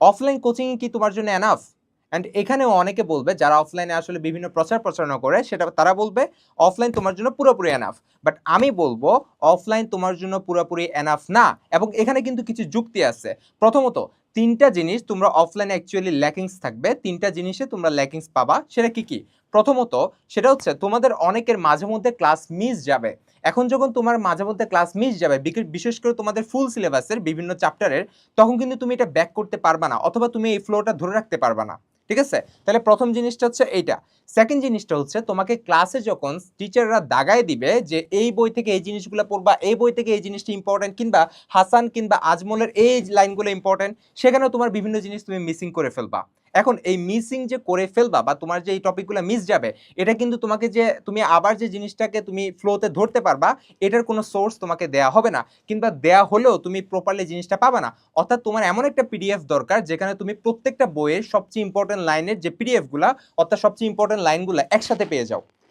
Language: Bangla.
অফলাইন কোচিং কি তোমার জন্য এনাফ? অ্যান্ড এখানেও অনেকে বলবে যারা অফলাইনে আসলে বিভিন্ন প্রচার প্রচারণা করে সেটা তারা বলবে অফলাইন তোমার জন্য পুরোপুরি এনাফ। বাট আমি বলবো অফলাইন তোমার জন্য পুরোপুরি এনাফ না, এবং এখানে কিন্তু কিছু যুক্তি আছে। প্রথমত, ৩টা জিনিস তোমরা অফলাইনে অ্যাকচুয়ালি ল্যাকিংস থাকবে, ৩টা জিনিসে তোমরা ল্যাকিংস পাবা। সেটা কি কি? প্রথমত, সেটা হচ্ছে তোমাদের অনেকের মাঝে মধ্যে ক্লাস মিস যাবে। এখন যখন তোমার মাঝে মধ্যে ক্লাস মিস যাবে, বিশেষ করে তোমাদের ফুল সিলেবাসের বিভিন্ন চ্যাপ্টারের, তখন কিন্তু তুমি এটা ব্যাক করতে পারবা না, অথবা তুমি এই ফ্লোটা ধরে রাখতে পারবা না। ঠিক আছে? তাহলে প্রথম জিনিসটা হচ্ছে এইটা। সেকেন্ড জিনিসটা হচ্ছে তোমাকে ক্লাসে যখন টিচাররা দাগায় দিবে যে এই বই থেকে এই জিনিসগুলো পড়বা, এই বই থেকে এই জিনিসটা ইম্পর্টেন্ট, কিংবা হাসান কিংবা আজমলের এই লাইনগুলো ইম্পর্টেন্ট, সেখানেও তোমার বিভিন্ন জিনিস তুমি মিসিং করে ফেলবা। এখন এই মিসিং যে করে ফেলবা বা তোমার যে এই টপিকগুলো মিস যাবে, এটা কিন্তু তোমাকে যে তুমি আবার যে জিনিসটাকে তুমি ফ্লোতে ধরতে পারবা, এটার কোনো সোর্স তোমাকে দেয়া হবে না, কিংবা দেয়া হলেও তুমি প্রপারলি জিনিসটা পাবা না। অর্থাৎ তোমার এমন একটা পিডিএফ দরকার যেখানে তুমি প্রত্যেকটা বইয়ের সবচেয়ে ইম্পর্টেন্ট লাইনের যে পিডিএফ গুলা, অর্থাৎ সবচেয়ে ইম্পর্টেন্ট লাইনগুলো একসাথে পেয়ে যাও।